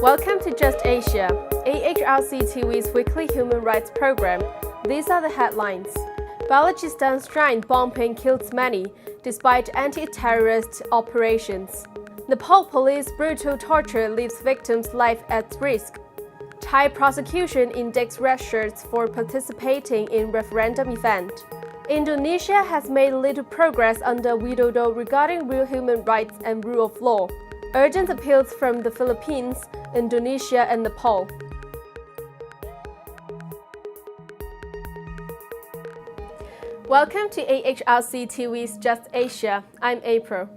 Welcome to Just Asia, AHRC TV's weekly human rights program. These are the headlines. Balochistan shrine bombing kills many, despite anti-terrorist operations. Nepal police brutal torture leaves victims' life at risk. Thai prosecution indicts red shirts for participating in referendum event. Indonesia has made little progress under Widodo regarding real human rights and rule of law. Urgent appeals from the Philippines, Indonesia, and Nepal. Welcome to AHRC TV's Just Asia. I'm April.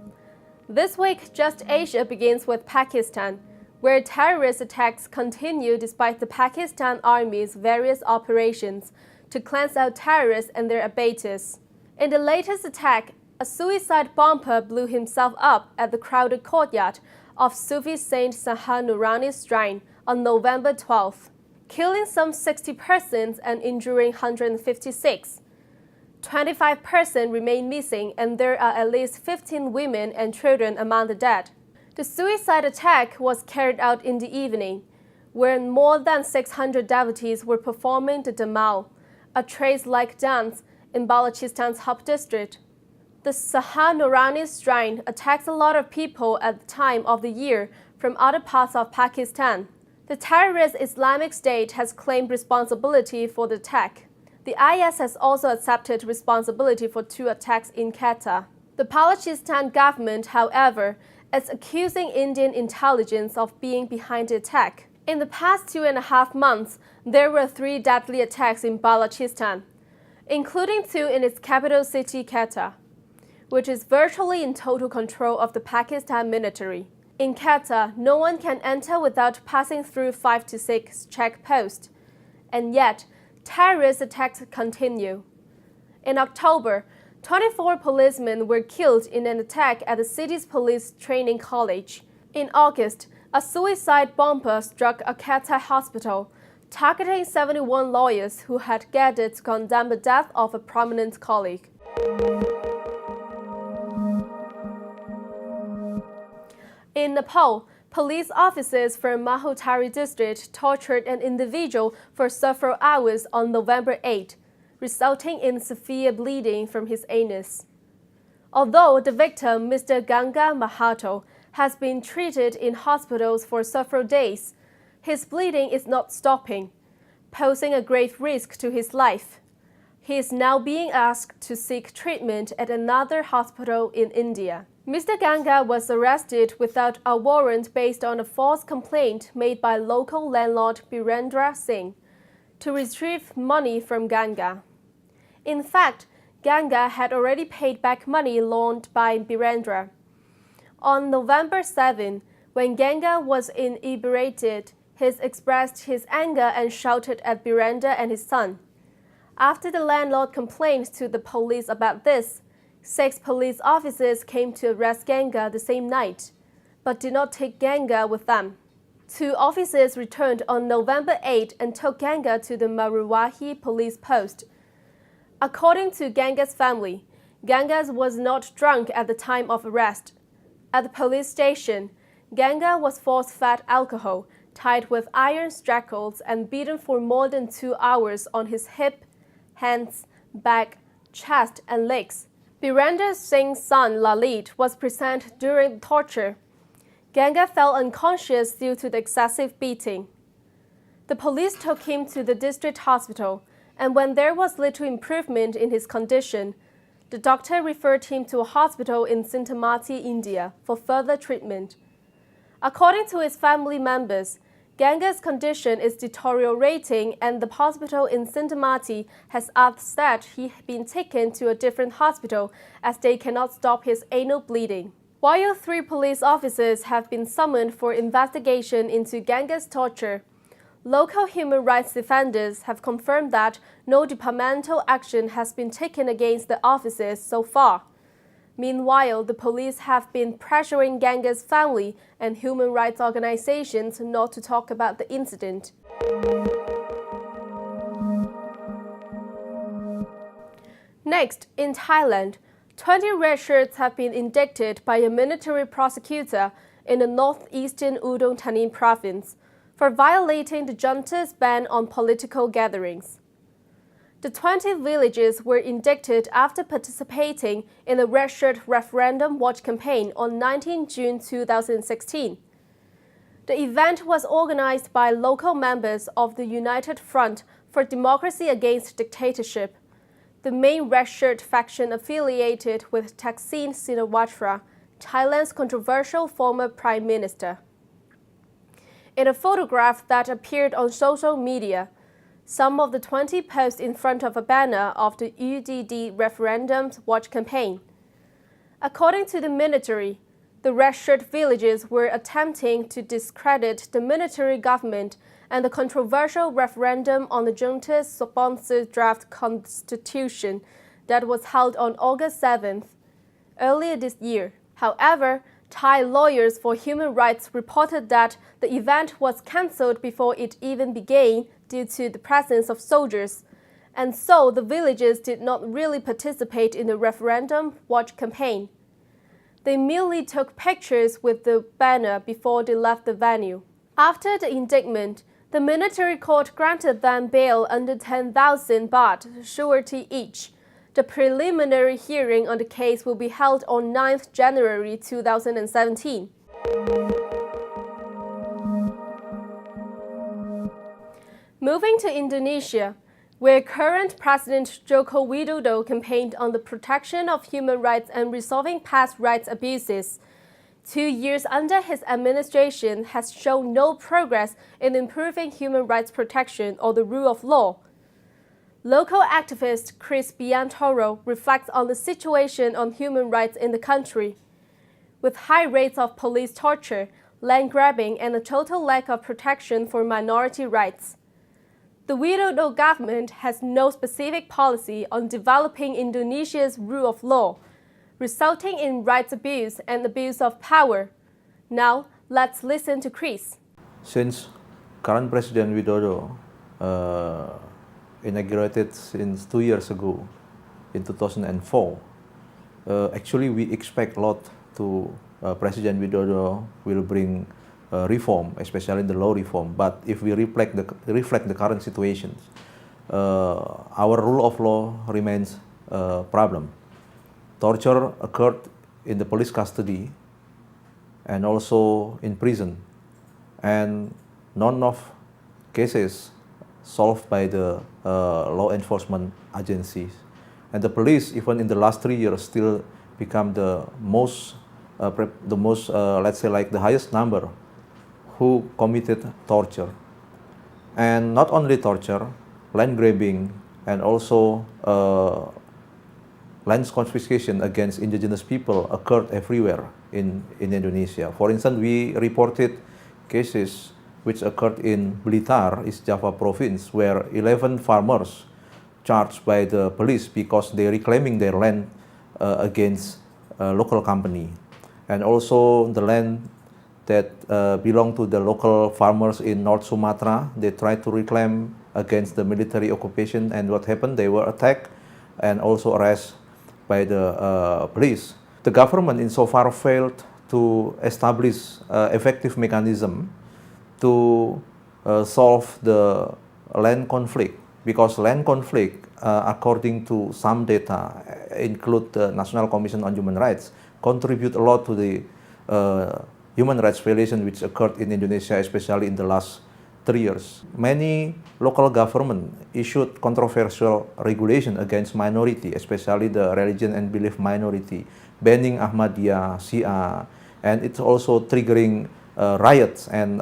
This week, Just Asia begins with Pakistan, where terrorist attacks continue despite the Pakistan Army's various operations to cleanse out terrorists and their abettors. In the latest attack, a suicide bomber blew himself up at the crowded courtyard of Sufi Saint Shah Noorani shrine on November 12th, killing some 60 persons and injuring 156. 25 persons remain missing, and there are at least 15 women and children among the dead. The suicide attack was carried out in the evening, when more than 600 devotees were performing the Damal, a trance-like dance in Balochistan's Hub district. The Shah Noorani shrine attracts a lot of people at the time of the year from other parts of Pakistan. The terrorist Islamic State has claimed responsibility for the attack. The IS has also accepted responsibility for 2 attacks in Quetta. The Balochistan government, however, is accusing Indian intelligence of being behind the attack. In the past 2.5 months, there were 3 deadly attacks in Balochistan, including 2 in its capital city Quetta, which is virtually in total control of the Pakistan military. In Quetta, no one can enter without passing through 5 to 6 checkposts, and yet terrorist attacks continue. In October, 24 policemen were killed in an attack at the city's police training college. In August, a suicide bomber struck a Quetta hospital, targeting 71 lawyers who had gathered to condemn the death of a prominent colleague. In Nepal, police officers from Mahottari district tortured an individual for several hours on November 8, resulting in severe bleeding from his anus. Although the victim, Mr. Ganga Mahato, has been treated in hospitals for several days, his bleeding is not stopping, posing a grave risk to his life. He is now being asked to seek treatment at another hospital in India. Mr. Ganga was arrested without a warrant based on a false complaint made by local landlord Birendra Singh to retrieve money from Ganga. In fact, Ganga had already paid back money loaned by Birendra. On November 7, when Ganga was inebriated, he expressed his anger and shouted at Birendra and his son. After the landlord complained to the police about this, 6 police officers came to arrest Ganga the same night, but did not take Ganga with them. 2 officers returned on November 8 and took Ganga to the Maruwahi police post. According to Ganga's family, Ganga was not drunk at the time of arrest. At the police station, Ganga was force-fed alcohol, tied with iron shackles, and beaten for more than 2 hours on his hip, hands, back, chest, and legs. Birendra Singh's son Lalit was present during the torture. Ganga fell unconscious due to the excessive beating. The police took him to the district hospital, and when there was little improvement in his condition, the doctor referred him to a hospital in Sintamati, India, for further treatment. According to his family members, Ganga's condition is deteriorating, and the hospital in Sintamati has asked that he be taken to a different hospital as they cannot stop his anal bleeding. While 3 police officers have been summoned for investigation into Ganga's torture, local human rights defenders have confirmed that no departmental action has been taken against the officers so far. Meanwhile, the police have been pressuring Ganga's family and human rights organizations not to talk about the incident. Next, in Thailand, 20 red shirts have been indicted by a military prosecutor in the northeastern Udon Thani province for violating the junta's ban on political gatherings. The 20 villages were indicted after participating in the Red Shirt Referendum Watch campaign on 19 June 2016. The event was organized by local members of the United Front for Democracy Against Dictatorship, the main Red Shirt faction affiliated with Thaksin Shinawatra, Thailand's controversial former prime minister. In a photograph that appeared on social media, some of the 20 posed in front of a banner of the UDD Referendum Watch campaign. According to the military, the Red Shirt villages were attempting to discredit the military government and the controversial referendum on the junta's sponsored draft constitution that was held on August 7th, earlier this year. However, Thai lawyers for human rights reported that the event was cancelled before it even began due to the presence of soldiers, and so the villages did not really participate in the Referendum Watch campaign. They merely took pictures with the banner before they left the venue. After the indictment, the military court granted them bail under 10,000 baht surety each. The preliminary hearing on the case will be held on 9th January 2017. Moving to Indonesia, where current President Joko Widodo campaigned on the protection of human rights and resolving past rights abuses. 2 years under his administration has shown no progress in improving human rights protection or the rule of law. Local activist Chris Biantoro reflects on the situation on human rights in the country. With high rates of police torture, land grabbing, and a total lack of protection for minority rights, the Widodo government has no specific policy on developing Indonesia's rule of law, resulting in rights abuse and abuse of power. Now, let's listen to Chris. Since current President Widodo inaugurated since 2 years ago, in 2004, actually we expect a lot to President Widodo will bring reform, especially the law reform. But if we reflect the current situations, our rule of law remains a problem. Torture occurred in the police custody and also in prison, and none of cases solved by the law enforcement agencies. And the police, even in the last 3 years, still become the most, let's say, like the highest number who committed torture. And not only torture, land grabbing, and also land confiscation against indigenous people occurred everywhere in Indonesia. For instance, we reported cases which occurred in Blitar, East Java province, where 11 farmers charged by the police because they reclaiming their land against a local company. And also the land that belong to the local farmers in North Sumatra, they tried to reclaim against the military occupation, and what happened? They were attacked and also arrested by the police. The government insofar failed to establish effective mechanism to solve the land conflict, because land conflict, according to some data, include the National Commission on Human Rights, contribute a lot to the human rights violation which occurred in Indonesia, especially in the last 3 years. Many local government issued controversial regulation against minority, especially the religion and belief minority, banning Ahmadiyya, Shia, and it's also triggering riots and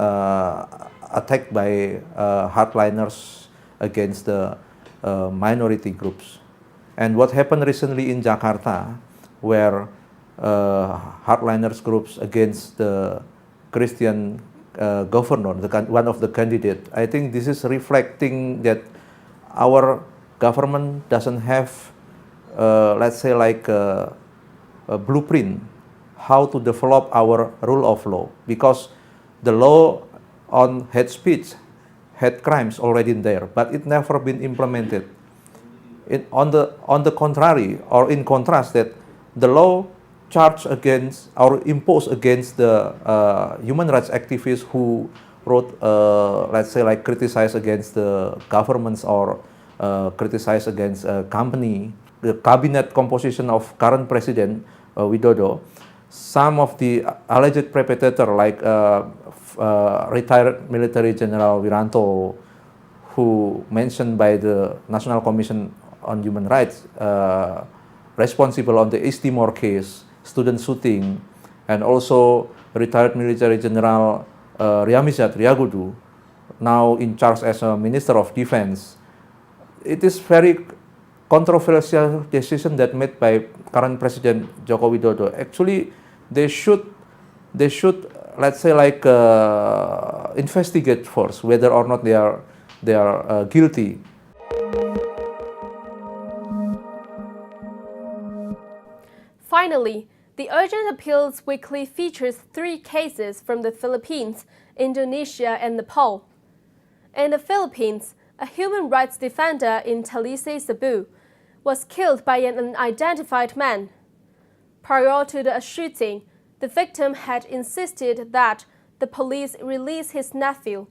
attack by hardliners against the minority groups. And what happened recently in Jakarta, where hardliners groups against the Christian governor, one of the candidates, I think this is reflecting that our government doesn't have, let's say, like a blueprint how to develop our rule of law, because the law on hate speech, hate crimes already there, but it never been implemented. On the contrary, or in contrast, that the law charged against or imposed against the human rights activists who wrote, let's say, like criticize against the governments or criticize against a company, the cabinet composition of current President Widodo. Some of the alleged perpetrator, like retired military General Wiranto, who mentioned by the National Commission on Human Rights, responsible on the East Timor case, student shooting, and also retired military General Riamizat Riagudu, now in charge as a Minister of Defense. It is very controversial decision that made by current President Joko Widodo. Actually, they should, let's say, like investigate first whether or not they are guilty. Finally, the Urgent Appeals Weekly features 3 cases from the Philippines, Indonesia, and Nepal. In the Philippines, a human rights defender in Talisay, Cebu, was killed by an unidentified man. Prior to the shooting, the victim had insisted that the police release his nephew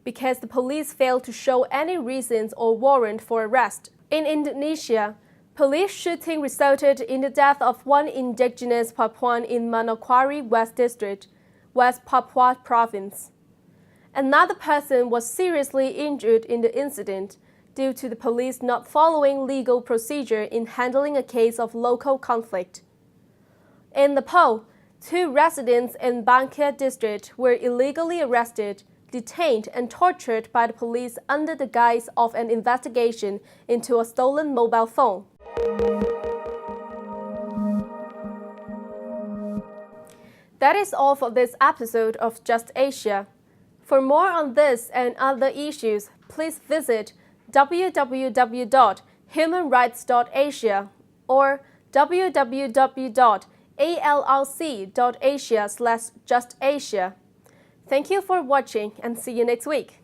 because the police failed to show any reasons or warrant for arrest. In Indonesia, police shooting resulted in the death of one indigenous Papuan in Manokwari West District, West Papua Province. Another person was seriously injured in the incident due to the police not following legal procedure in handling a case of local conflict. In Nepal, 2 residents in Bankia district were illegally arrested, detained, and tortured by the police under the guise of an investigation into a stolen mobile phone. That is all for this episode of Just Asia. For more on this and other issues, please visit www.humanrights.asia or www.alrc.asia/justasia. Thank you for watching and see you next week.